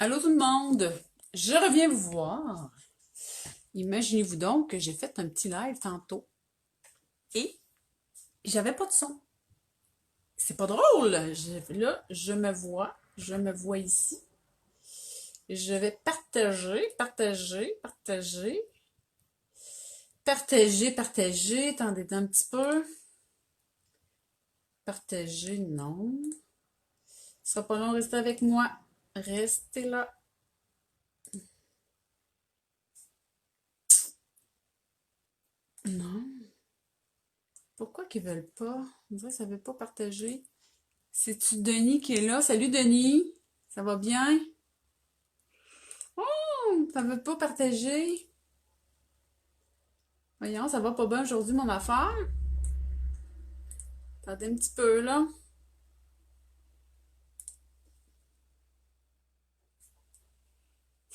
Allô tout le monde, je reviens vous voir. Imaginez-vous donc que j'ai fait un petit live tantôt et j'avais pas de son. C'est pas drôle. Là, je me vois ici. Je vais partager. Attendez un petit peu. Partager, non. Ce sera pas long, restez avec moi. Restez là. Non. Pourquoi qu'ils veulent pas? On dirait que ça veut pas partager. C'est-tu Denis qui est là? Salut Denis! Ça va bien? Ça veut pas partager? Voyons, ça va pas bien aujourd'hui mon affaire? Attendez un petit peu là.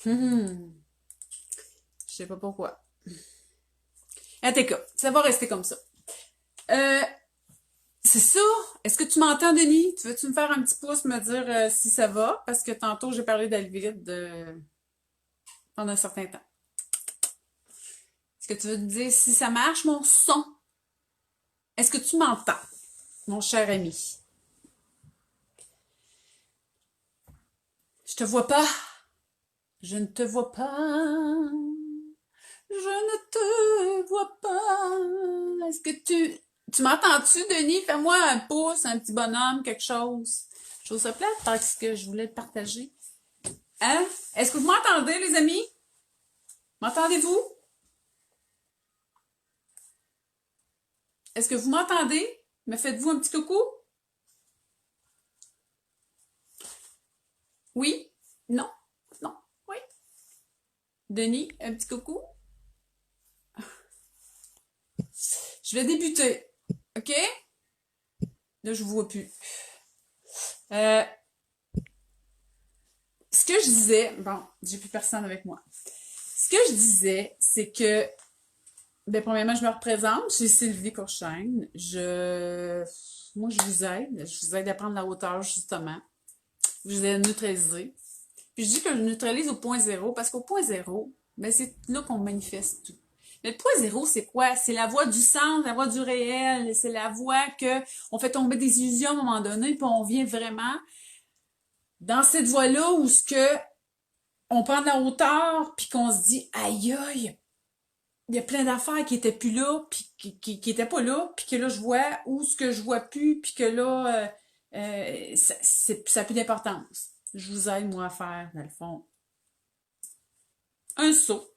Je sais pas pourquoi. En tout cas, ça va rester comme ça. Euh, c'est ça? Est-ce que tu m'entends, Denis? Tu veux-tu me faire un petit pouce, me dire si ça va? Parce que tantôt, j'ai parlé d'Alvide pendant un certain temps. Est-ce que tu veux te dire si ça marche, mon son? Est-ce que tu m'entends, mon cher ami? Je te vois pas. Je ne te vois pas. Je ne te vois pas. Est-ce que tu m'entends-tu, Denis? Fais-moi un pouce, un petit bonhomme, quelque chose. Je trouve ça plate parce que je voulais le partager. Hein? Est-ce que vous m'entendez, les amis? M'entendez-vous? Est-ce que vous m'entendez? Me faites-vous un petit coucou? Oui? Non? Non? Oui? Denis, un petit coucou? Je vais débuter. OK? Là, je vous vois plus. Euh, ce que je disais, bon, j'ai plus personne avec moi. Ce que je disais, c'est que, ben, premièrement, je me représente, je suis Sylvie Courchaine. Moi, je vous aide à prendre la hauteur, justement. Je vous aide à neutraliser. Puis je dis que je neutralise au point zéro, parce qu'au point zéro, ben, c'est là qu'on manifeste tout. Mais le point zéro, c'est quoi? C'est la voie du centre, la voie du réel, c'est la voie que on fait tomber des illusions à un moment donné, puis on vient vraiment dans cette voie-là où ce que on prend de la hauteur, puis qu'on se dit, aïe aïe, il y a plein d'affaires qui étaient plus là, puis qui étaient pas là, puis que là je vois, ou ce que je vois plus, puis que là, ça a plus d'importance. Je vous aide, moi, à faire, dans le fond, un saut.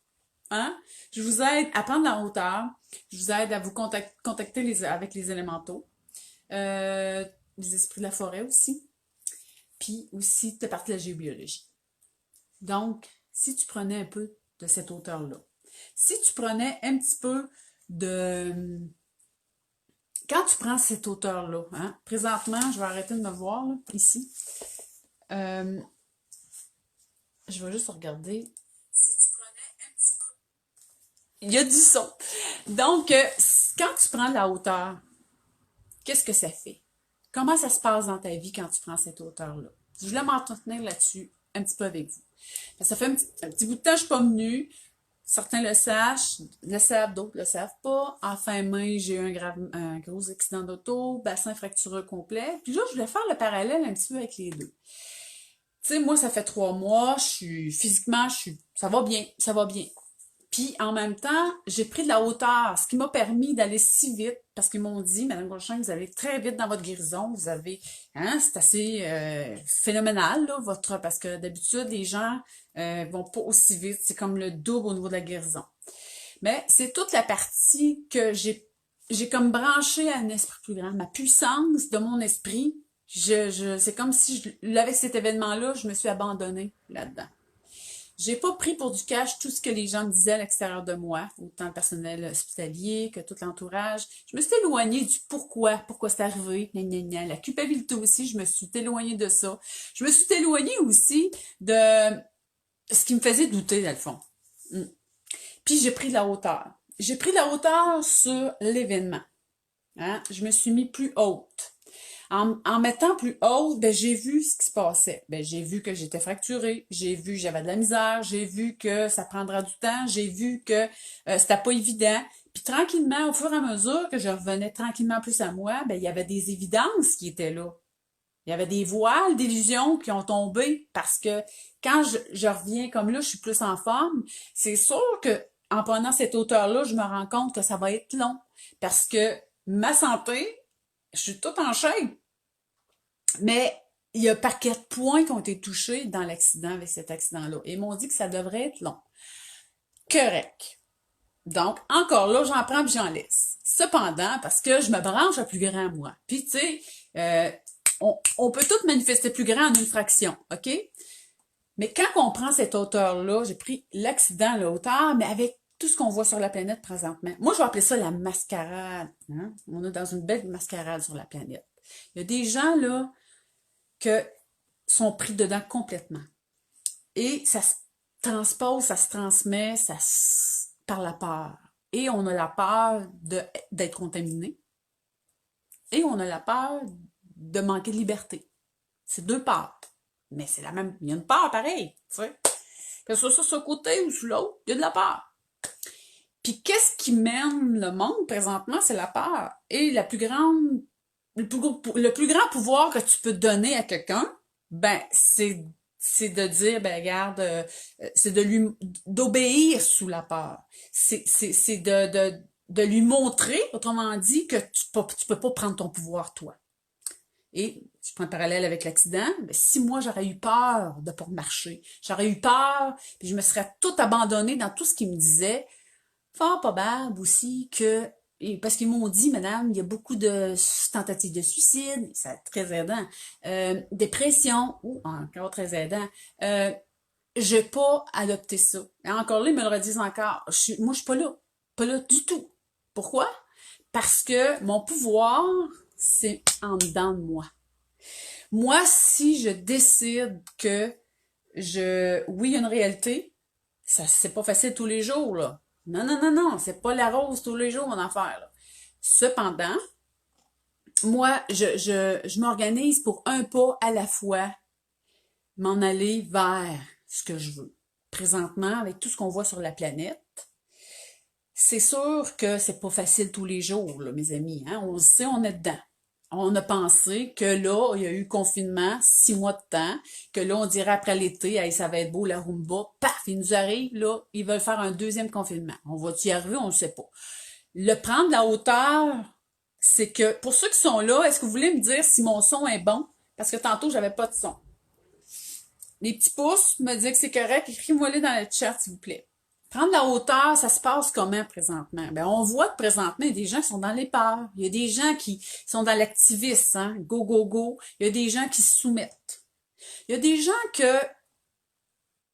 Hein? Je vous aide à prendre la hauteur. Je vous aide à vous contacter avec les élémentaux. Euh, les esprits de la forêt aussi. Puis aussi de partie de la géobiologie. Donc, si tu prenais un peu de cette hauteur-là, si tu prenais un petit peu de... Quand tu prends cette hauteur-là, hein, présentement, je vais arrêter de me voir là, ici. Euh, je vais juste regarder. Si tu prenais un petit peu... Il y a du son. Donc, quand tu prends de la hauteur, qu'est-ce que ça fait? Comment ça se passe dans ta vie quand tu prends cette hauteur-là? Je voulais m'entretenir là-dessus un petit peu avec vous. Ça fait un petit bout de temps que je suis pas venue. Certains le savent, d'autres le savent pas. En fin mai, j'ai eu un gros accident d'auto, bassin fractureux complet. Puis là, je voulais faire le parallèle un petit peu avec les deux. Tu sais, moi, ça fait 3 mois, physiquement, ça va bien, ça va bien. Puis en même temps, j'ai pris de la hauteur, ce qui m'a permis d'aller si vite, parce qu'ils m'ont dit, Madame Gauchin, vous allez très vite dans votre guérison, vous avez, hein, c'est assez phénoménal, là, parce que d'habitude, les gens vont pas aussi vite, c'est comme le double au niveau de la guérison. Mais c'est toute la partie que j'ai comme branché à un esprit plus grand, ma puissance de mon esprit, c'est comme si, avec cet événement-là, je me suis abandonnée là-dedans. J'ai pas pris pour du cash tout ce que les gens me disaient à l'extérieur de moi, autant le personnel hospitalier que tout l'entourage. Je me suis éloignée du pourquoi c'est arrivé, gna, gna, gna. La culpabilité aussi, je me suis éloignée de ça. Je me suis éloignée aussi de ce qui me faisait douter, dans le fond. Mm. Puis j'ai pris de la hauteur. J'ai pris de la hauteur sur l'événement. Hein? Je me suis mis plus haute. En mettant plus haut, ben, j'ai vu ce qui se passait. Ben, j'ai vu que j'étais fracturée, j'ai vu que j'avais de la misère, j'ai vu que ça prendra du temps, j'ai vu que c'était pas évident. Puis tranquillement, au fur et à mesure que je revenais tranquillement plus à moi, ben, il y avait des évidences qui étaient là. Il y avait des voiles d'illusions qui ont tombé parce que quand je reviens comme là, je suis plus en forme, c'est sûr que en prenant cette hauteur-là, je me rends compte que ça va être long parce que ma santé, je suis toute en shape, mais il y a un paquet de points qui ont été touchés dans l'accident avec cet accident-là. Et ils m'ont dit que ça devrait être long. Correct. Donc, encore là, j'en prends puis j'en laisse. Cependant, parce que je me branche à plus grand moi. Puis, tu sais, on peut tout manifester plus grand en une fraction, OK? Mais quand on prend cette hauteur-là, j'ai pris l'accident à la hauteur, mais avec tout ce qu'on voit sur la planète présentement. Moi, je vais appeler ça la mascarade. Hein? On est dans une belle mascarade sur la planète. Il y a des gens, là, que sont pris dedans complètement. Et ça se transpose, ça se transmet, par la peur. Et on a la peur d'être contaminé. Et on a la peur de manquer de liberté. C'est deux peurs. Mais c'est la même. Il y a une peur pareille, tu sais. Que ce soit sur ce côté ou sur l'autre, il y a de la peur. Puis qu'est-ce qui mène le monde présentement, c'est la peur. Et le plus grand pouvoir que tu peux donner à quelqu'un, ben, c'est de dire, ben, regarde, c'est d'obéir sous la peur. C'est de lui montrer, autrement dit, que tu peux pas prendre ton pouvoir, toi. Et je prends un parallèle avec l'accident, ben, si moi j'aurais eu peur de pas marcher, j'aurais eu peur, puis je me serais tout abandonnée dans tout ce qu'ils me disaient, fort probable aussi que, parce qu'ils m'ont dit, madame, il y a beaucoup de tentatives de suicide, c'est très aidant, dépression, ou encore très aidant, j'ai pas adopté ça. Et encore là, ils me le redisent encore, moi je suis pas là du tout. Pourquoi? Parce que mon pouvoir, c'est en dedans de moi. Moi, si je décide que oui, il y a une réalité, ça, c'est pas facile tous les jours, là. Non, non, non, non, c'est pas la rose tous les jours, mon affaire, là. Cependant, moi, je m'organise pour un pas à la fois, m'en aller vers ce que je veux. Présentement, avec tout ce qu'on voit sur la planète, c'est sûr que c'est pas facile tous les jours, là, mes amis, hein. On le sait, on est dedans. On a pensé que là, il y a eu confinement, 6 mois de temps, que là, on dirait après l'été, hey, ça va être beau, la rumba, paf, il nous arrive, là, ils veulent faire un deuxième confinement. On va-tu y arriver? On ne sait pas. Le prendre la hauteur, c'est que, pour ceux qui sont là, est-ce que vous voulez me dire si mon son est bon? Parce que tantôt, j'avais pas de son. Les petits pouces me disent que c'est correct, écrivez-moi-les dans le chat, s'il vous plaît. Prendre la hauteur, ça se passe comment présentement? Ben, on voit que présentement, il y a des gens qui sont dans les peurs. Il y a des gens qui sont dans l'activisme, hein? Go, go, go. Il y a des gens qui se soumettent. Il y a des gens que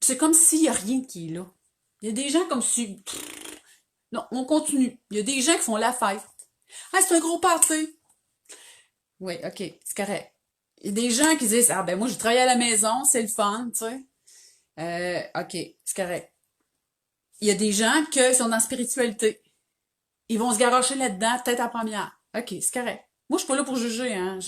c'est comme s'il n'y a rien qui est là. Il y a des gens comme si... Non, on continue. Il y a des gens qui font la fête. Ah, c'est un gros party. Oui, OK, c'est correct. Il y a des gens qui disent, ah ben moi, je travaille à la maison, c'est le fun, tu sais. OK, c'est correct. Il y a des gens qui sont dans la spiritualité. Ils vont se garrocher là-dedans, tête à première. OK, c'est correct. Moi, je suis pas là pour juger, hein.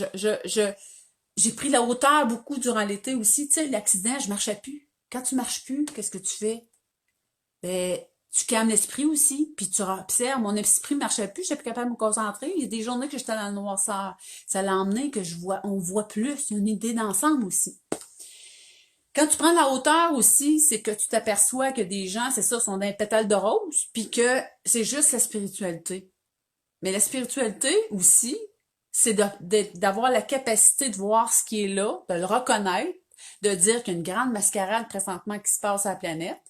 J'ai pris la hauteur beaucoup durant l'été aussi. Tu sais, l'accident, je marchais plus. Quand tu marches plus, qu'est-ce que tu fais? Ben, tu calmes l'esprit aussi, puis tu observes. Mon esprit marchait plus, j'étais plus capable de me concentrer. Il y a des journées que j'étais dans le noirceur. Ça l'a emmené que on voit plus. Il y a une idée d'ensemble aussi. Quand tu prends la hauteur aussi, c'est que tu t'aperçois que des gens, c'est ça, sont d'un pétale de rose, puis que c'est juste la spiritualité. Mais la spiritualité aussi, c'est d'avoir la capacité de voir ce qui est là, de le reconnaître, de dire qu'il y a une grande mascarade présentement qui se passe à la planète.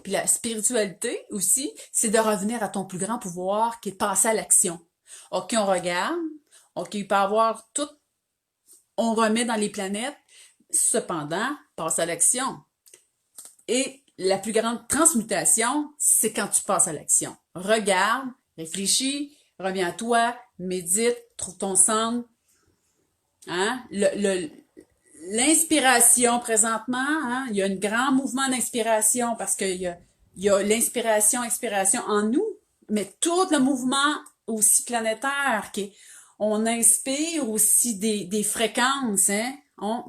Puis la spiritualité aussi, c'est de revenir à ton plus grand pouvoir qui est de passer à l'action. OK, on regarde. OK, il peut y avoir tout, on remet dans les planètes. Cependant, passe à l'action. Et la plus grande transmutation, c'est quand tu passes à l'action. Regarde, réfléchis, reviens à toi, médite, trouve ton centre. Hein? L'inspiration présentement, hein? Il y a un grand mouvement d'inspiration parce qu'il y a l'inspiration, expiration en nous, mais tout le mouvement aussi planétaire qui est On inspire aussi des fréquences, hein?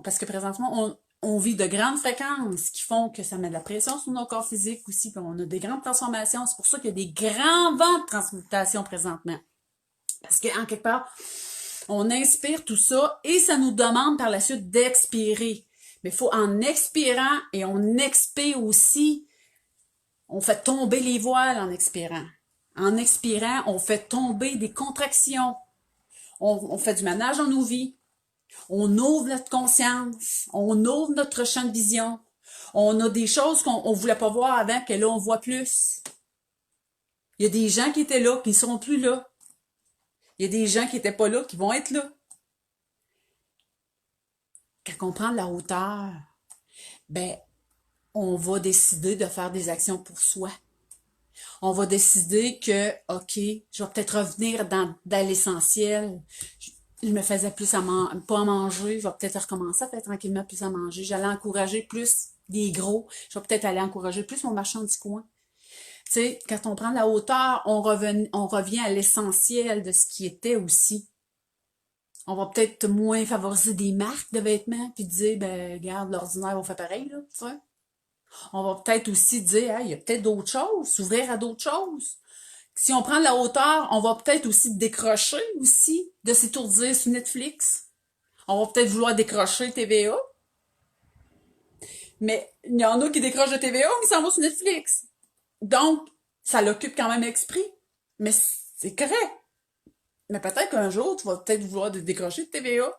Parce que présentement, on vit de grandes fréquences qui font que ça met de la pression sur nos corps physiques aussi, puis on a des grandes transformations. C'est pour ça qu'il y a des grands vents de transmutation présentement. Parce qu'en quelque part, on inspire tout ça et ça nous demande par la suite d'expirer. Mais il faut en expirant et on expire aussi, on fait tomber les voiles en expirant. En expirant, on fait tomber des contractions. On fait du ménage dans nos vies. On ouvre notre conscience. On ouvre notre champ de vision. On a des choses qu'on ne voulait pas voir avant, que là, on voit plus. Il y a des gens qui étaient là, qui ne sont plus là. Il y a des gens qui n'étaient pas là, qui vont être là. Quand on prend de la hauteur, ben, on va décider de faire des actions pour soi. On va décider que, OK, je vais peut-être revenir dans l'essentiel. Je me faisais plus pas à manger. Je vais peut-être recommencer à faire tranquillement plus à manger. J'allais encourager plus des gros. Je vais peut-être aller encourager plus mon marchand du coin. Tu sais, quand on prend de la hauteur, on revient à l'essentiel de ce qui était aussi. On va peut-être moins favoriser des marques de vêtements, puis dire, ben, regarde, l'ordinaire, on fait pareil, là, tu sais. On va peut-être aussi dire, hey, il y a peut-être d'autres choses, s'ouvrir à d'autres choses. Si on prend de la hauteur, on va peut-être aussi décrocher aussi de s'étourdir sur Netflix. On va peut-être vouloir décrocher TVA. Mais il y en a qui décrochent de TVA, mais ils s'en vont sur Netflix. Donc, ça l'occupe quand même l'esprit. Mais c'est correct. Mais peut-être qu'un jour, tu vas peut-être vouloir décrocher de TVA,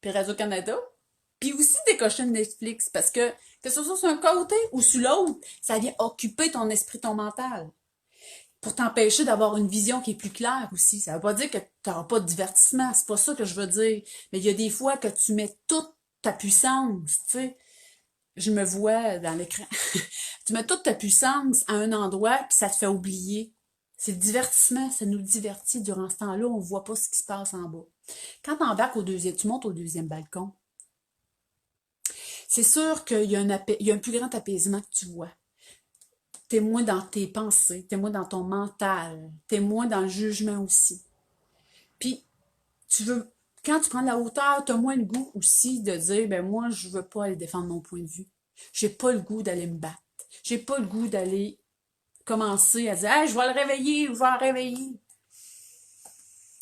puis Radio-Canada, puis aussi décrocher de Netflix, parce que ce soit sur un côté ou sur l'autre, ça vient occuper ton esprit, ton mental. Pour t'empêcher d'avoir une vision qui est plus claire aussi. Ça veut pas dire que tu n'auras pas de divertissement, c'est pas ça que je veux dire. Mais il y a des fois que tu mets toute ta puissance, tu sais. Je me vois dans l'écran. Tu mets toute ta puissance à un endroit, puis ça te fait oublier. C'est le divertissement, ça nous divertit. Durant ce temps-là, on voit pas ce qui se passe en bas. Quand tu montes au deuxième balcon, c'est sûr qu'il y a un plus grand apaisement que tu vois. T'es moins dans tes pensées, t'es moins dans ton mental, t'es moins dans le jugement aussi. Puis, quand tu prends de la hauteur, t'as moins le goût aussi de dire, ben moi, je veux pas aller défendre mon point de vue. J'ai pas le goût d'aller me battre. J'ai pas le goût d'aller commencer à dire, hey, je vais le réveiller, je vais le réveiller.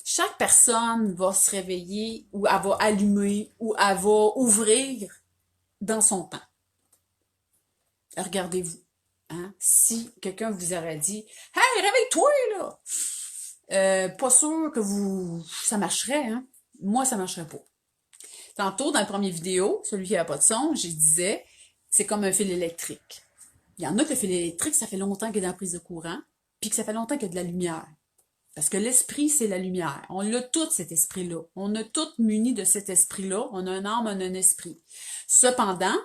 Chaque personne va se réveiller ou elle va allumer ou elle va ouvrir dans son temps. Regardez-vous. Hein? Si quelqu'un vous aurait dit « Hey, réveille-toi, là! Pas sûr que ça marcherait, hein? Moi, ça marcherait pas. Tantôt, dans la première vidéo, celui qui n'a pas de son, je disais, c'est comme un fil électrique. Il y en a que le fil électrique, ça fait longtemps qu'il est dans la prise de courant, puis que ça fait longtemps qu'il y a de la lumière. Parce que l'esprit, c'est la lumière. On a tout cet esprit-là. On a tout muni de cet esprit-là. On a un âme, on a un esprit. Cependant,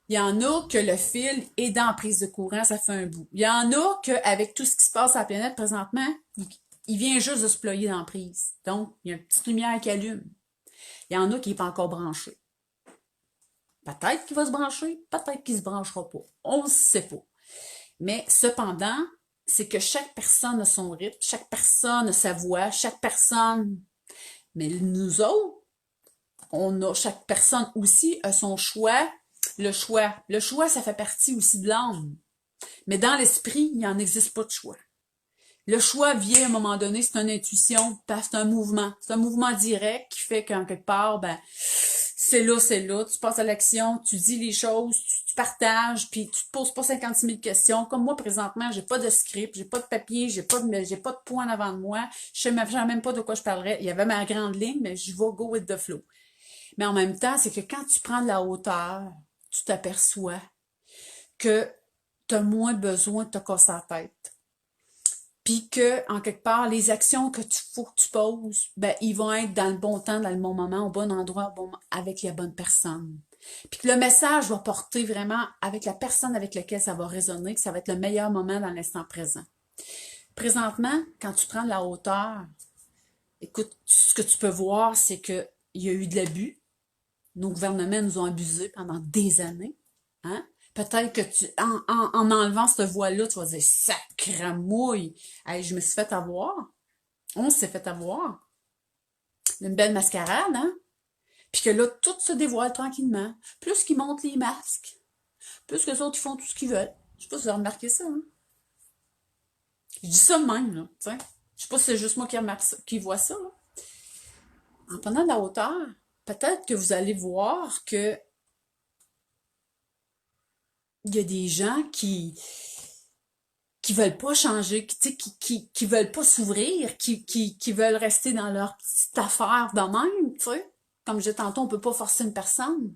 il y en a que le fil est dans la prise de courant, ça fait un bout. Il y en a qu'avec tout ce qui se passe sur la planète présentement, il vient juste de se ployer dans la prise. Donc, il y a une petite lumière qui allume. Il y en a qui n'est pas encore branché. Peut-être qu'il va se brancher, peut-être qu'il ne se branchera pas. On ne sait pas. Mais cependant, c'est que chaque personne a son rythme, chaque personne a sa voix, chaque personne... Mais nous autres, chaque personne aussi a son choix. Le choix, ça fait partie aussi de l'âme. Mais dans l'esprit, il n'en existe pas de choix. Le choix vient à un moment donné, c'est une intuition, c'est un mouvement. C'est un mouvement direct qui fait qu'en quelque part, ben, c'est là, tu passes à l'action, tu dis les choses, tu partages, puis tu te poses pas 56 000 questions. Comme moi, présentement, j'ai pas de script, j'ai pas de papier, j'ai pas de point en avant de moi, je sais même pas de quoi je parlerais. Il y avait ma grande ligne, mais je vais go with the flow. Mais en même temps, c'est que quand tu prends de la hauteur, tu t'aperçois que tu as moins besoin de te casser la tête. Puis que, en quelque part, les actions que faut que tu poses, ben, ils vont être dans le bon temps, dans le bon moment, au bon endroit, avec la bonne personne. Puis que le message va porter vraiment avec la personne avec laquelle ça va résonner, que ça va être le meilleur moment dans l'instant présent. Présentement, quand tu prends de la hauteur, écoute, ce que tu peux voir, c'est qu'il y a eu de l'abus. Nos gouvernements nous ont abusés pendant des années. Hein? Peut-être que en enlevant cette voie-là, tu vas dire sacramouille, hey, je me suis fait avoir. On s'est fait avoir. Une belle mascarade, hein? Puis que là, tout se dévoile tranquillement. Plus qu'ils montent les masques, plus que les autres, ils font tout ce qu'ils veulent. Je sais pas si vous avez remarqué ça, hein? Je dis ça de même, là, tu sais. Je sais pas si c'est juste moi qui remarque ça, qui vois ça, là. En prenant de la hauteur, peut-être que vous allez voir que il y a des gens qui veulent pas changer, qui veulent pas s'ouvrir, qui veulent rester dans leur petite affaire de même, tu sais. Comme je disais tantôt, on peut pas forcer une personne.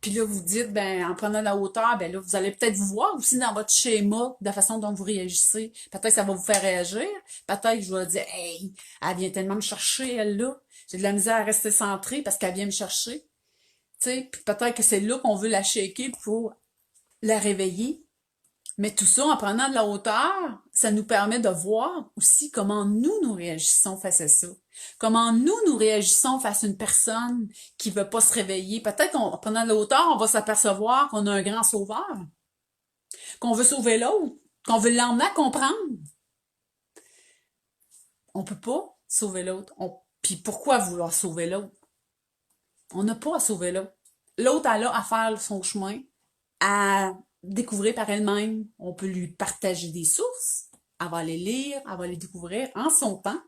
Puis là, vous dites, ben, en prenant de la hauteur, ben là, vous allez peut-être vous voir aussi dans votre schéma, de la façon dont vous réagissez. Peut-être que ça va vous faire réagir. Peut-être que je vais dire, hey, elle vient tellement me chercher, elle là. J'ai de la misère à rester centrée parce qu'elle vient me chercher. Tu sais, puis peut-être que c'est là qu'on veut la shaker pour la réveiller. Mais tout ça, en prenant de la hauteur, ça nous permet de voir aussi comment nous réagissons face à ça. Comment nous réagissons face à une personne qui veut pas se réveiller. Peut-être qu'en prenant de la hauteur, on va s'apercevoir qu'on a un grand sauveur, qu'on veut sauver l'autre, qu'on veut l'emmener à comprendre. On peut pas sauver l'autre. Puis pourquoi vouloir sauver l'autre? On n'a pas à sauver l'autre. L'autre, elle a à faire son chemin, à découvrir par elle-même. On peut lui partager des sources. Elle va les lire, elle va les découvrir en son temps.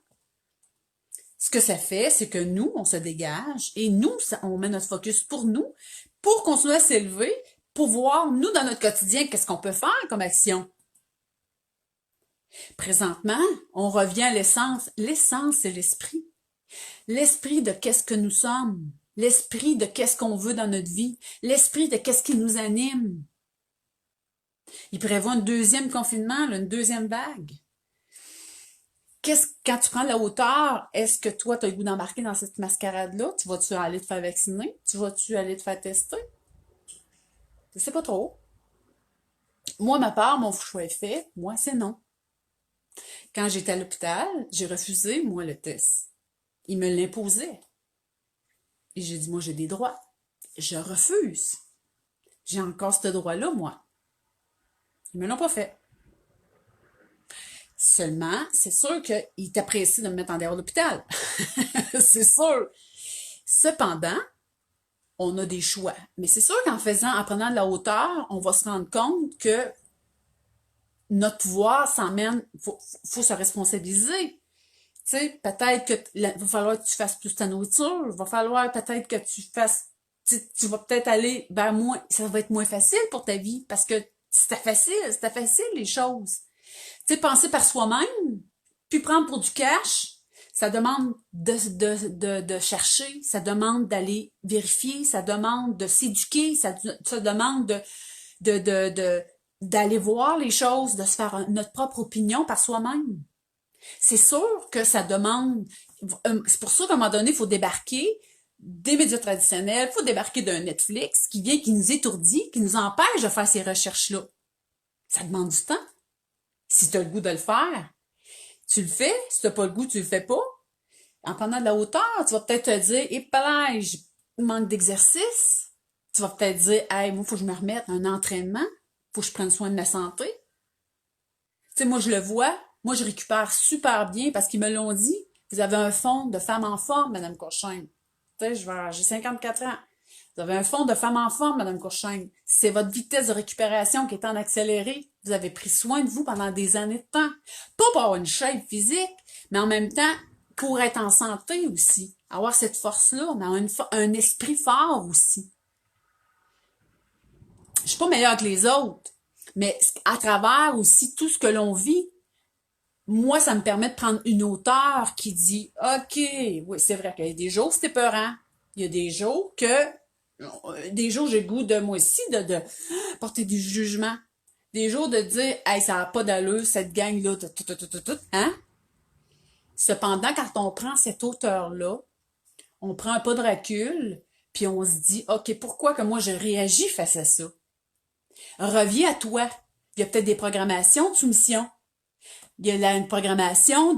Ce que ça fait, c'est que nous, on se dégage et nous, on met notre focus pour continuer à s'élever, pour voir, nous, dans notre quotidien, qu'est-ce qu'on peut faire comme action. Présentement, on revient à l'essence. L'essence, c'est l'esprit. L'esprit de qu'est-ce que nous sommes. L'esprit de qu'est-ce qu'on veut dans notre vie. L'esprit de qu'est-ce qui nous anime. Il prévoit un deuxième confinement, là, une deuxième vague. Quand tu prends la hauteur, est-ce que toi, tu as le goût d'embarquer dans cette mascarade-là? Tu vas-tu aller te faire vacciner? Tu vas-tu aller te faire tester? Je sais pas trop. Moi, ma part, mon choix est fait. Moi, c'est non. Quand j'étais à l'hôpital, j'ai refusé, moi, le test. Ils me l'imposaient. Et j'ai dit, moi, j'ai des droits. Je refuse. J'ai encore ce droit-là, moi. Ils me l'ont pas fait. Seulement, c'est sûr qu'ils t'apprécient de me mettre en dehors de l'hôpital. C'est sûr. Cependant, on a des choix. Mais c'est sûr en prenant de la hauteur, on va se rendre compte que notre pouvoir s'emmène, faut se responsabiliser. Tu sais, peut-être que va falloir que tu fasses plus ta nourriture, va falloir peut-être que tu fasses, tu vas peut-être aller vers moins, ça va être moins facile pour ta vie parce que c'était facile les choses. Tu sais, penser par soi-même, puis prendre pour du cash, ça demande de chercher, ça demande d'aller vérifier, ça demande de s'éduquer, ça demande d'aller voir les choses, de se faire notre propre opinion par soi-même. C'est sûr que ça demande, c'est pour ça qu'à un moment donné, il faut débarquer des médias traditionnels, il faut débarquer d'un Netflix qui nous étourdit, qui nous empêche de faire ces recherches-là. Ça demande du temps. Si tu as le goût de le faire, tu le fais. Si tu n'as pas le goût, tu le fais pas. En prenant de la hauteur, tu vas peut-être te dire, je manque d'exercice. Tu vas peut-être dire, hey, moi, il faut que je me remette à un entraînement. Faut que je prenne soin de ma santé. Tu sais, moi, je le vois. Moi, je récupère super bien parce qu'ils me l'ont dit. Vous avez un fond de femme en forme, Madame Courchaine. Tu sais, j'ai 54 ans. Vous avez un fond de femme en forme, Madame Courchaine. C'est votre vitesse de récupération qui est en accéléré. Vous avez pris soin de vous pendant des années de temps. Pas pour avoir une shape physique, mais en même temps, pour être en santé aussi. Avoir cette force-là, mais avoir un esprit fort aussi. Je suis pas meilleure que les autres, mais à travers aussi tout ce que l'on vit, moi, ça me permet de prendre une hauteur qui dit, OK, oui, c'est vrai qu'il y a des jours, c'était peurant. Il y a des jours j'ai le goût de, moi aussi, de porter du jugement. Des jours de dire, hey, ça n'a pas d'allure, cette gang-là, hein? Cependant, quand on prend cette hauteur-là, on prend un pas de recul, puis on se dit, OK, pourquoi que moi je réagis face à ça? Reviens à toi. Il y a peut-être des programmations de soumission. Il y a une programmation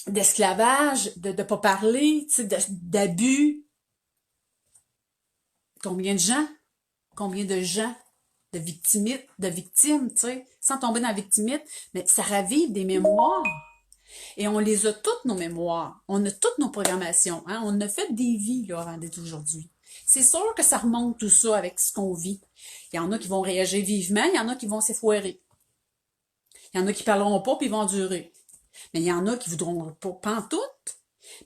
d'esclavage, de pas parler, d'abus. Combien de gens? Combien de gens? De victimes, tu sais, sans tomber dans la victimite, mais ça ravive des mémoires. Et on les a toutes, nos mémoires. On a toutes nos programmations. Hein? On a fait des vies là, avant d'être aujourd'hui. C'est sûr que ça remonte tout ça avec ce qu'on vit. Il y en a qui vont réagir vivement, il y en a qui vont s'effoirer. Il y en a qui parleront pas puis ils vont durer. Mais il y en a qui voudront pas pantoute.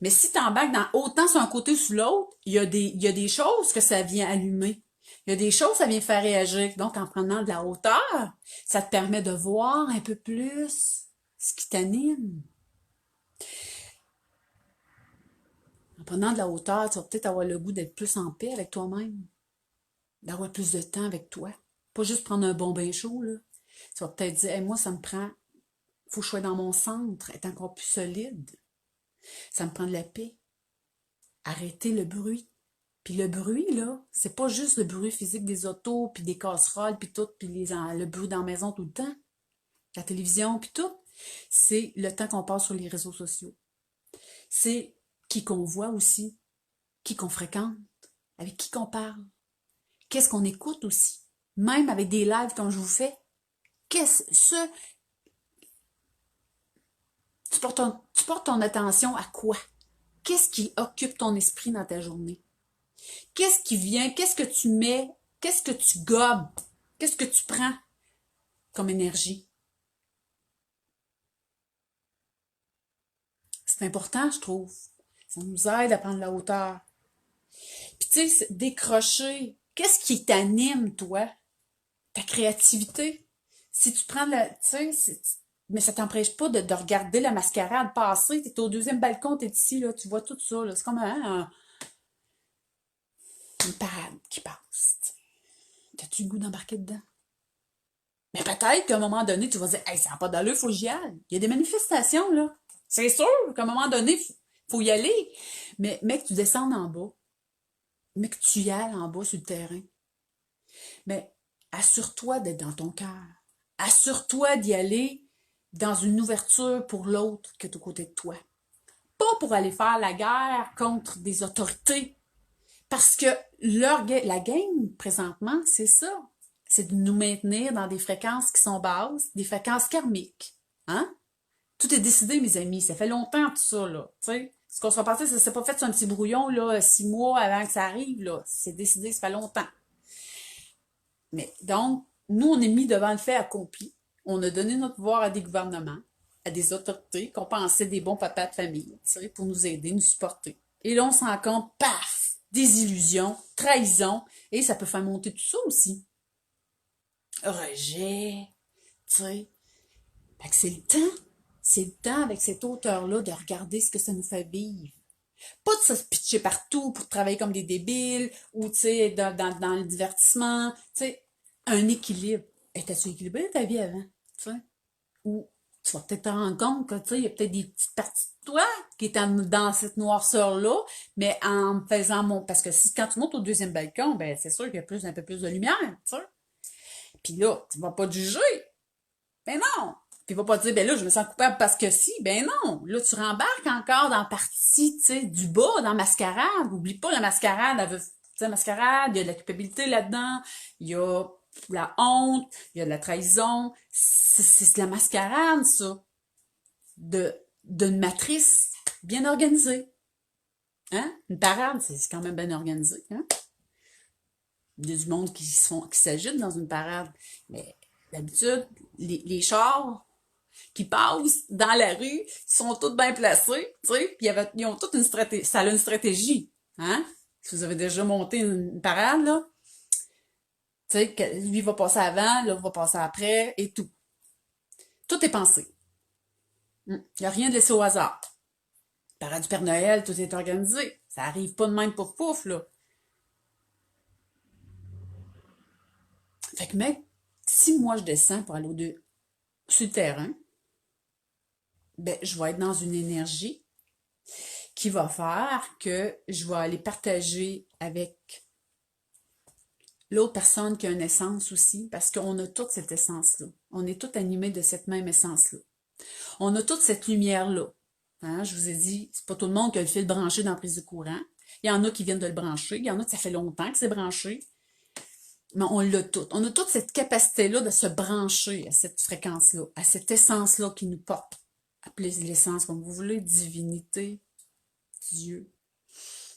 Mais si tu embarques dans autant sur un côté ou sur l'autre, il y a des choses que ça vient allumer. Il y a des choses que ça vient faire réagir. Donc, en prenant de la hauteur, ça te permet de voir un peu plus ce qui t'anime. En prenant de la hauteur, tu vas peut-être avoir le goût d'être plus en paix avec toi-même, d'avoir plus de temps avec toi. Pas juste prendre un bon bain chaud, là. Tu vas peut-être dire, hey, moi, ça me prend, faut que je sois dans mon centre, être encore plus solide. Ça me prend de la paix. Arrêter le bruit. Puis le bruit, là, c'est pas juste le bruit physique des autos, puis des casseroles, puis tout, puis le bruit dans la maison tout le temps, la télévision, puis tout. C'est le temps qu'on passe sur les réseaux sociaux. C'est qui qu'on voit aussi, qui qu'on fréquente, avec qui qu'on parle, qu'est-ce qu'on écoute aussi, même avec des lives comme je vous fais. Tu portes ton attention à quoi? Qu'est-ce qui occupe ton esprit dans ta journée? Qu'est-ce qui vient? Qu'est-ce que tu mets? Qu'est-ce que tu gobes? Qu'est-ce que tu prends comme énergie? C'est important, je trouve. Ça nous aide à prendre la hauteur. Puis tu sais, décrocher. Qu'est-ce qui t'anime, toi? Ta créativité. Si tu prends tu sais, mais ça t'empêche pas de regarder la mascarade passer. T'es au deuxième balcon, t'es ici, là, tu vois tout ça, là. C'est comme une parade qui passe. T'as-tu le goût d'embarquer dedans? Mais peut-être qu'à un moment donné, tu vas dire, hey, ça n'a pas d'allure, faut que j'y aille. Il y a des manifestations, là. C'est sûr qu'à un moment donné, faut y aller. Mais que tu descendes en bas. Mais que tu y ailles en bas sur le terrain. Mais assure-toi d'être dans ton cœur. Assure-toi d'y aller dans une ouverture pour l'autre qui est aux côtés de toi. Pas pour aller faire la guerre contre des autorités. Parce que la game, présentement, c'est ça. C'est de nous maintenir dans des fréquences qui sont basses, des fréquences karmiques. Hein? Tout est décidé, mes amis. Ça fait longtemps, tout ça, là. T'sais? Ce qu'on se passé, ça s'est pas fait sur un petit brouillon, là, 6 mois avant que ça arrive, là. C'est décidé, ça fait longtemps. Mais donc, nous, on est mis devant le fait accompli. On a donné notre pouvoir à des gouvernements, à des autorités qu'on pensait des bons papas de famille, pour nous aider, nous supporter. Et là, on se rend compte, paf, désillusion, trahison, et ça peut faire monter tout ça aussi. Rejet, tu sais. Fait que c'est le temps. C'est le temps avec cet auteur-là de regarder ce que ça nous fait vivre. Pas de se pitcher partout pour travailler comme des débiles ou, tu sais, dans le divertissement. Tu sais, un équilibre. Étais-tu équilibré ta vie avant? Tu sais? Ou tu vas peut-être te rendre compte que, tu sais, il y a peut-être des petites parties de toi qui étaient dans cette noirceur-là, mais en faisant parce que quand tu montes au deuxième balcon, ben, c'est sûr qu'il y a un peu plus de lumière, tu sais. Puis là, tu vas pas te juger. Ben non! Puis il va pas te dire, ben là, je me sens coupable parce que si. Ben non! Là, tu rembarques encore dans la partie, tu sais, du bas, dans la mascarade. Oublie pas, la mascarade, tu sais, la mascarade, il y a de la culpabilité là-dedans, il y a la honte, il y a de la trahison. C'est de la mascarade, ça. D'une matrice bien organisée. Hein? Une parade, c'est quand même bien organisé, hein? Il y a du monde qui s'agite dans une parade. Mais d'habitude, les chars qui passent dans la rue sont tous bien placés, tu sais, puis ils ont toute une stratégie. Ça a une stratégie, hein? Si vous avez déjà monté une parade, là, tu sais, lui va passer avant, l'autre va passer après, et tout. Tout est pensé. Il n'y a rien de laissé au hasard. Parade du Père Noël, tout est organisé. Ça arrive pas de même pour pouf, là. Fait que, mec, si moi je descends pour aller sur le terrain, ben, je vais être dans une énergie qui va faire que je vais aller partager avec l'autre personne qui a une essence aussi, parce qu'on a toute cette essence-là. On est tous animés de cette même essence-là. On a toute cette lumière-là. Hein? Je vous ai dit, c'est pas tout le monde qui a le fil branché dans la prise de courant. Il y en a qui viennent de le brancher, il y en a que ça fait longtemps que c'est branché. Mais on l'a tout. On a toute cette capacité-là de se brancher à cette fréquence-là, à cette essence-là qui nous porte appelez l'essence comme vous voulez, divinité, Dieu,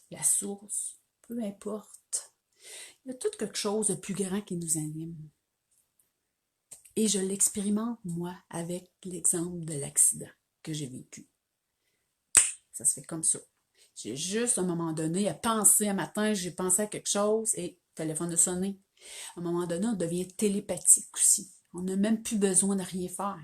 la source, peu importe. Il y a tout quelque chose de plus grand qui nous anime. Et je l'expérimente, moi, avec l'exemple de l'accident que j'ai vécu. Ça se fait comme ça. J'ai juste, à un moment donné, à penser, un matin, j'ai pensé à quelque chose et le téléphone a sonné. À un moment donné, on devient télépathique aussi. On n'a même plus besoin de rien faire.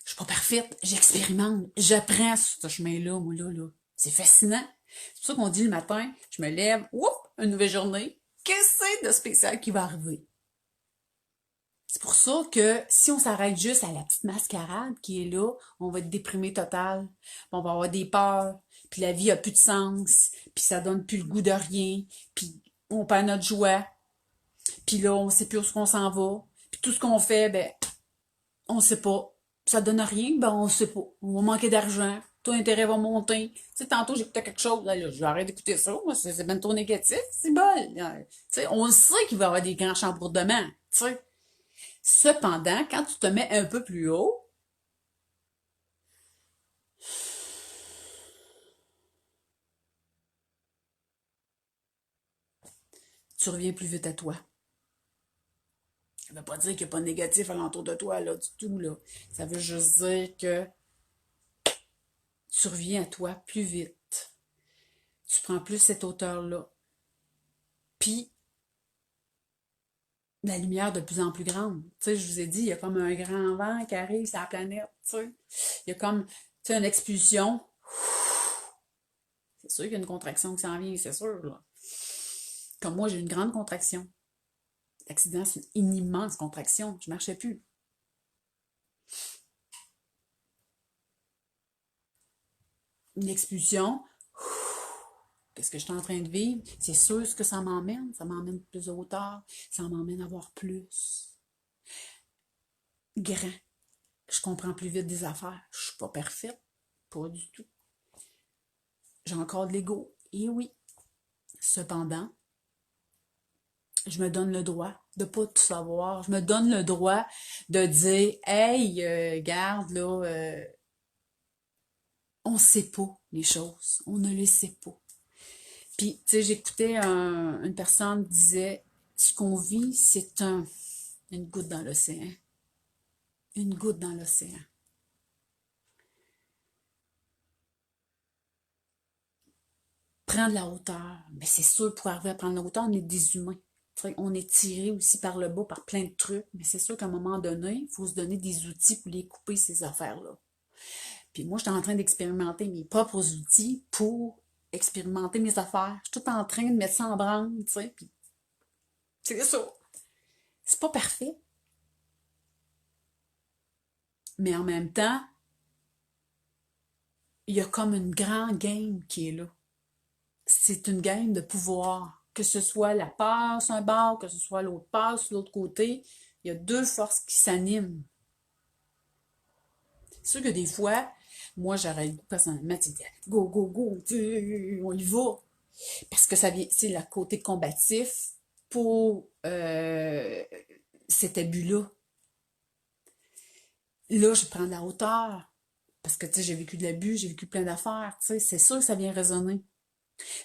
Je suis pas parfaite, j'expérimente, j'apprends sur ce chemin-là, moi, là. C'est fascinant. C'est pour ça qu'on dit le matin, je me lève, oups, une nouvelle journée. Qu'est-ce que c'est de spécial qui va arriver? C'est pour ça que si on s'arrête juste à la petite mascarade qui est là, on va être déprimé total, on va avoir des peurs, puis la vie a plus de sens, puis ça donne plus le goût de rien, puis on perd notre joie, puis là, on sait plus où on s'en va, puis tout ce qu'on fait, ben, on sait pas. Ça donne rien, ben on sait pas. On va manquer d'argent, taux d'intérêt va monter. Tu sais, tantôt j'écoutais quelque chose, là, j'arrête d'écouter ça, moi, c'est bien trop négatif, c'est bol. Tu sais, on sait qu'il va y avoir des grands chambourdements, tu sais. Cependant, quand tu te mets un peu plus haut, tu reviens plus vite à toi. Ça veut pas dire qu'il n'y a pas de négatif alentour de toi, là, du tout, là. Ça veut juste dire que tu reviens à toi plus vite. Tu prends plus cette hauteur-là. Puis, la lumière de plus en plus grande. Tu sais, je vous ai dit, il y a comme un grand vent qui arrive sur la planète, tu sais. Il y a comme, tu sais, une expulsion. C'est sûr qu'il y a une contraction qui s'en vient, c'est sûr, là. Comme moi, j'ai une grande contraction. L'accident, c'est une immense contraction. Je marchais plus. Une expulsion. Qu'est-ce que je suis en train de vivre? C'est sûr ce que ça m'emmène. Ça m'emmène plus de hauteur. Ça m'emmène à voir plus. Grand. Je comprends plus vite des affaires. Je suis pas parfaite. Pas du tout. J'ai encore de l'ego. Et oui. Cependant, je me donne le droit de pas tout savoir. Je me donne le droit de dire, hey, garde, là, on sait pas les choses. On ne les sait pas. Puis, tu sais, j'écoutais une personne qui disait, ce qu'on vit, c'est une goutte dans l'océan. Une goutte dans l'océan. Prendre la hauteur. Mais c'est sûr, pour arriver à prendre la hauteur, on est des humains. On est tiré aussi par le bas, par plein de trucs. Mais c'est sûr qu'à un moment donné, il faut se donner des outils pour les couper, ces affaires-là. Puis moi, je suis en train d'expérimenter mes propres outils pour expérimenter mes affaires. Je suis tout en train de mettre ça en branle, tu sais. Puis c'est ça. C'est pas parfait. Mais en même temps, il y a comme une grande game qui est là. C'est une game de pouvoir. Que ce soit la peur sur un bord, que ce soit l'autre peur sur l'autre côté, il y a deux forces qui s'animent. C'est sûr que des fois, moi, j'arrête personnellement, tu dis, go, go, go, on y va. Parce que ça vient, c'est le côté combatif pour cet abus-là. Là, je prends de la hauteur. Parce que, tu sais, j'ai vécu de l'abus, j'ai vécu plein d'affaires, tu sais, c'est sûr que ça vient résonner.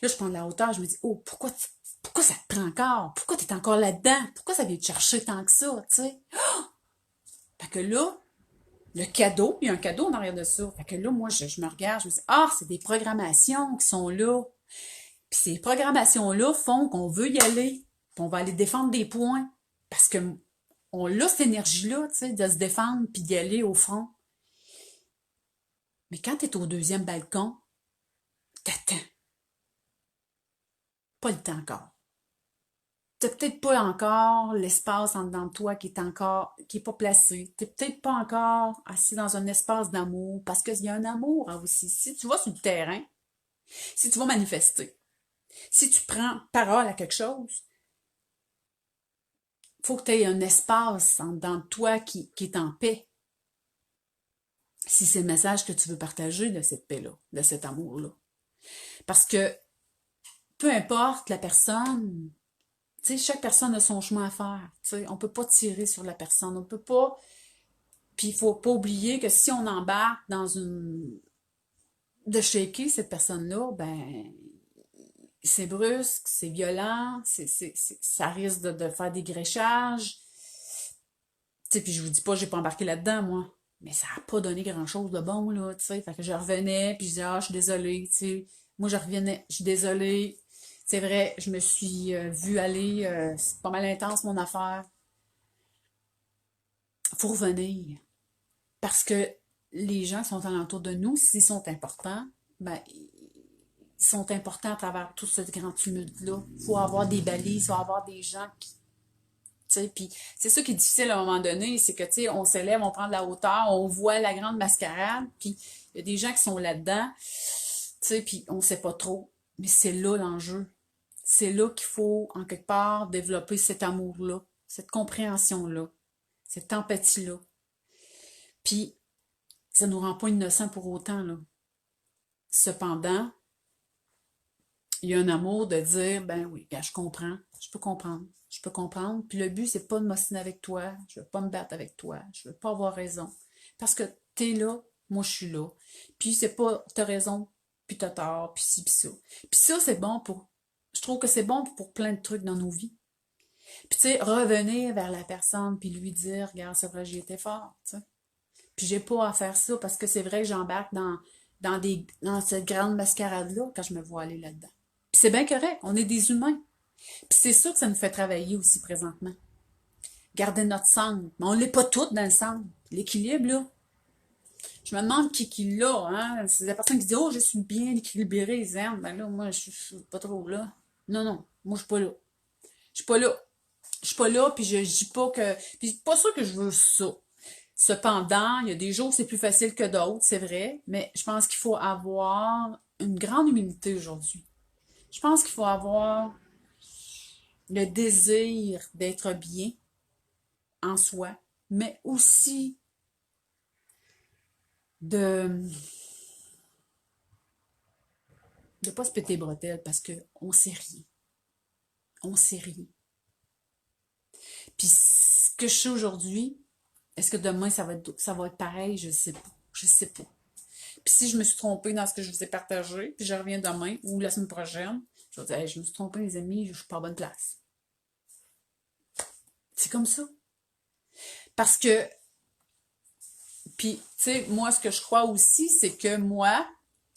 Là, je prends de la hauteur, je me dis, oh, pourquoi ça te prend encore? Pourquoi t'es encore là-dedans? Pourquoi ça vient te chercher tant que ça, tu sais? Fait que là, le cadeau, il y a un cadeau en arrière de ça. Fait que là, moi, je me regarde, je me dis, ah, c'est des programmations qui sont là. Puis ces programmations-là font qu'on veut y aller, puis on va aller défendre des points. Parce que on a cette énergie-là, tu sais, de se défendre puis d'y aller au front. Mais quand t'es au deuxième balcon, t'attends. Pas le temps encore. T'as peut-être pas encore l'espace en dedans de toi qui est pas placé. T'es peut-être pas encore assis dans un espace d'amour, parce qu'il y a un amour aussi. Si tu vas sur le terrain, si tu vas manifester, si tu prends parole à quelque chose, faut que tu aies un espace en dedans de toi qui est en paix. Si c'est le message que tu veux partager de cette paix-là, de cet amour-là. Parce que peu importe la personne, tu sais, chaque personne a son chemin à faire. Tu sais, on peut pas tirer sur la personne, on peut pas Puis il faut pas oublier que si on embarque dans une... de shaker cette personne-là, ben c'est brusque, c'est violent, ça risque de faire des gréchages. Tu sais, puis je vous dis pas, j'ai pas embarqué là-dedans, moi. Mais ça a pas donné grand-chose de bon, là, tu sais. Fait que je revenais, puis je disais, ah, je suis désolée, tu sais. Moi, je revenais, je suis désolée. C'est vrai, je me suis vue aller, c'est pas mal intense, mon affaire. Faut revenir. Parce que les gens qui sont alentour de nous, s'ils sont importants, ben, ils sont importants à travers tout ce grand tumulte-là. Il faut avoir des balises, il faut avoir des gens qui... Tu sais, puis c'est ça qui est difficile à un moment donné, c'est que, tu sais, on s'élève, on prend de la hauteur, on voit la grande mascarade, puis il y a des gens qui sont là-dedans, tu sais, puis on sait pas trop. Mais c'est là l'enjeu. C'est là qu'il faut, en quelque part, développer cet amour-là, cette compréhension-là, cette empathie-là. Puis, ça nous rend pas innocents pour autant, là. Cependant, il y a un amour de dire, ben oui, gars, je comprends, je peux comprendre. Puis le but, c'est pas de m'ostiner avec toi, je veux pas me battre avec toi, je veux pas avoir raison. Parce que t'es là, moi je suis là. Puis c'est pas, t'as raison, puis t'as tort, puis ci, puis ça. Puis ça, c'est bon pour, je trouve que c'est bon pour plein de trucs dans nos vies. Puis tu sais, revenir vers la personne, puis lui dire, regarde, c'est vrai, j'ai été fort, tu sais. Puis j'ai pas à faire ça parce que c'est vrai que j'embarque dans cette grande mascarade-là quand je me vois aller là-dedans. Puis c'est bien correct, on est des humains. Puis c'est ça que ça nous fait travailler aussi présentement. Garder notre centre. Mais on l'est pas toutes dans le centre. L'équilibre, là. Je me demande qui l'a, hein. C'est la personne qui dit, oh, je suis bien équilibrée, zen. Ben là, moi, je suis pas trop là. Non, non, moi, je suis pas là. Je suis pas là. Je suis pas là, puis je dis pas que... Puis c'est pas sûr que je veux ça. Cependant, il y a des jours où c'est plus facile que d'autres, c'est vrai, mais je pense qu'il faut avoir une grande humilité aujourd'hui. Je pense qu'il faut avoir le désir d'être bien en soi, mais aussi de ne pas se péter les bretelles parce qu'on sait rien. On sait rien. Puis ce que je sais aujourd'hui, est-ce que demain ça va être pareil? Je sais pas. Je sais pas. Puis si je me suis trompée dans ce que je vous ai partagé, puis je reviens demain ou la semaine prochaine, je vais dire, hey, je me suis trompée, les amis, je suis pas à bonne place. C'est comme ça. Parce que, puis, tu sais, moi, ce que je crois aussi, c'est que moi,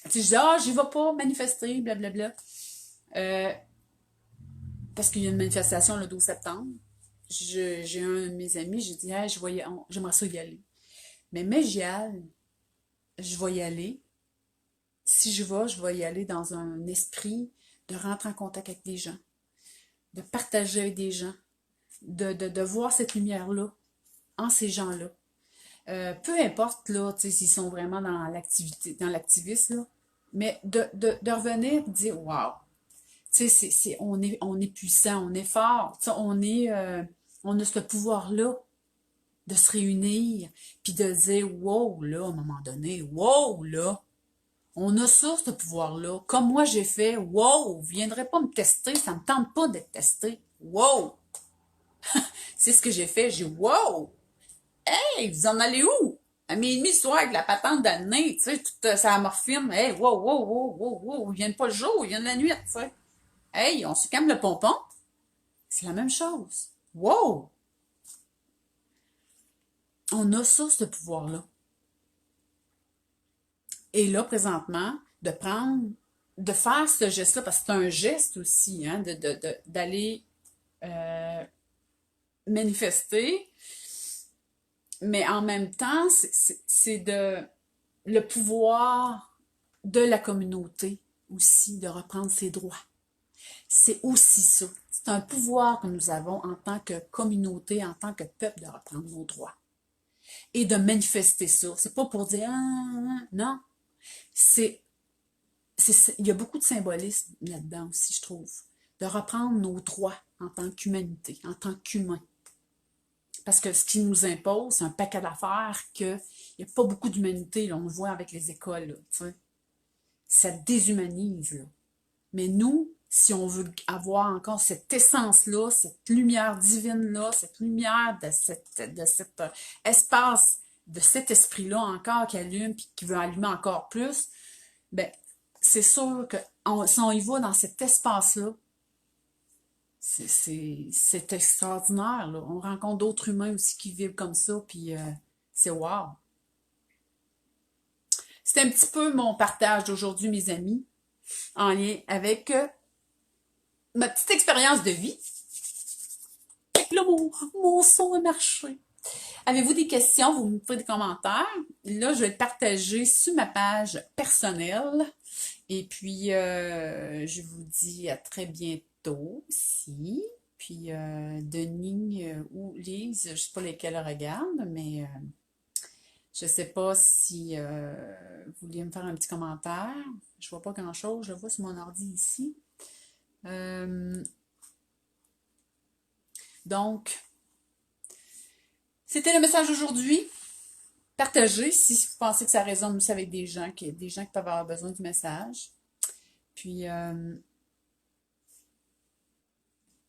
tu sais, je dis, ah, j'y vais pas manifester, blablabla. Euh, parce qu'il y a une manifestation le 12 septembre. J'ai un de mes amis, j'ai dit, hey, j'aimerais ça y aller. Mais j'y aille, je vais y aller. Si je vais y aller dans un esprit de rentrer en contact avec des gens, de partager avec des gens, de voir cette lumière-là en ces gens-là. Peu importe, là, tu sais, s'ils sont vraiment dans l'activité, dans l'activisme, là, mais de revenir et de dire, wow, tu sais, on est puissant, on est fort, tu sais, on a ce pouvoir-là de se réunir, puis de dire, wow, là, à un moment donné, wow, là, on a ça, ce pouvoir-là. Comme moi, j'ai fait, wow, vous viendrez pas me tester, ça me tente pas d'être testé. Wow! C'est ce que j'ai fait, j'ai wow! Hey, vous en allez où? À minuit le soir avec la patente dans le nez, tu sais, toute sa morphine. Hey, wow, wow, wow, wow, wow, ils viennent pas le jour, ils viennent la nuit, tu sais. Hey, on se calme le pompon. C'est la même chose. Wow! On a ça, ce pouvoir-là. Et là, présentement, de faire ce geste-là, parce que c'est un geste aussi, hein, d'aller manifester, mais en même temps, c'est de le pouvoir de la communauté aussi de reprendre ses droits. C'est aussi ça. C'est un pouvoir que nous avons en tant que communauté, en tant que peuple, de reprendre nos droits. Et de manifester ça. C'est pas pour dire, non. C'est, il y a beaucoup de symbolisme là-dedans aussi, je trouve. De reprendre nos droits en tant qu'humanité, en tant qu'humain. Parce que ce qui nous impose, c'est un paquet d'affaires qu'il n'y a pas beaucoup d'humanité, là, on le voit avec les écoles, là, tu sais. Ça déshumanise, là. Mais nous, si on veut avoir encore cette essence-là, cette lumière divine-là, cette lumière de cet espace de cet esprit-là encore qui allume, puis qui veut allumer encore plus, ben, c'est sûr que si on y va dans cet espace-là, c'est extraordinaire, là. On rencontre d'autres humains aussi qui vivent comme ça, puis c'est wow. C'est un petit peu mon partage d'aujourd'hui, mes amis, en lien avec ma petite expérience de vie. Fait que là, mon son a marché. Avez-vous des questions? Vous me faites des commentaires. Là, je vais le partager sur ma page personnelle. Et puis, je vous dis à très bientôt aussi. Puis, Denis ou Lise, je ne sais pas lesquels regardent, mais je ne sais pas si vous vouliez me faire un petit commentaire. Je vois pas grand-chose. Je le vois sur mon ordi ici. Donc, c'était le message d'aujourd'hui. Partagez si vous pensez que ça résonne aussi avec des gens qui peuvent avoir besoin du message. Puis,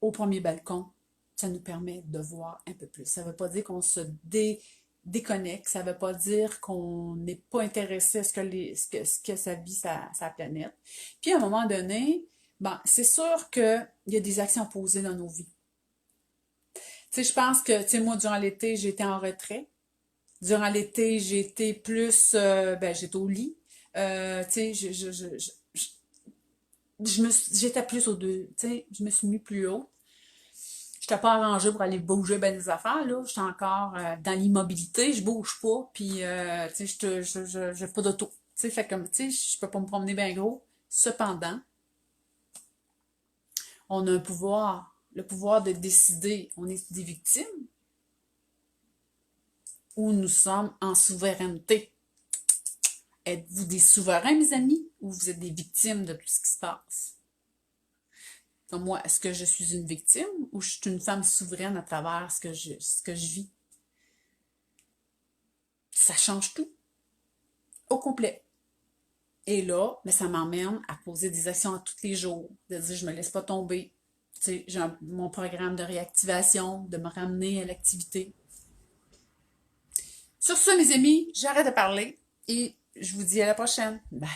au premier balcon, ça nous permet de voir un peu plus. Ça ne veut pas dire qu'on se déconnecte, ça ne veut pas dire qu'on n'est pas intéressé à ce que ça vit sa planète. Puis, à un moment donné, ben, c'est sûr qu'il y a des actions posées dans nos vies. Tu sais, je pense que, tu sais, moi, durant l'été, j'étais en retrait. Durant l'été, j'étais plus, j'étais au lit. Tu sais, j'étais plus au deux, tu sais, je me suis mis plus haut. J'étais pas arrangée pour aller bouger ben des affaires, là. J'étais encore dans l'immobilité, je bouge pas, puis, tu sais, j'ai pas d'auto. Tu sais, fait comme, tu sais, je peux pas me promener bien gros. Cependant, on a un pouvoir, le pouvoir de décider, on est des victimes ou nous sommes en souveraineté. Êtes-vous des souverains, mes amis, ou vous êtes des victimes de tout ce qui se passe? Comme moi, est-ce que je suis une victime ou je suis une femme souveraine à travers ce que je vis? Ça change tout, au complet. Et là, mais ça m'emmène à poser des actions à tous les jours, de dire je me laisse pas tomber. Tu sais, j'ai mon programme de réactivation, de me ramener à l'activité. Sur ce, mes amis, j'arrête de parler et je vous dis à la prochaine. Bye!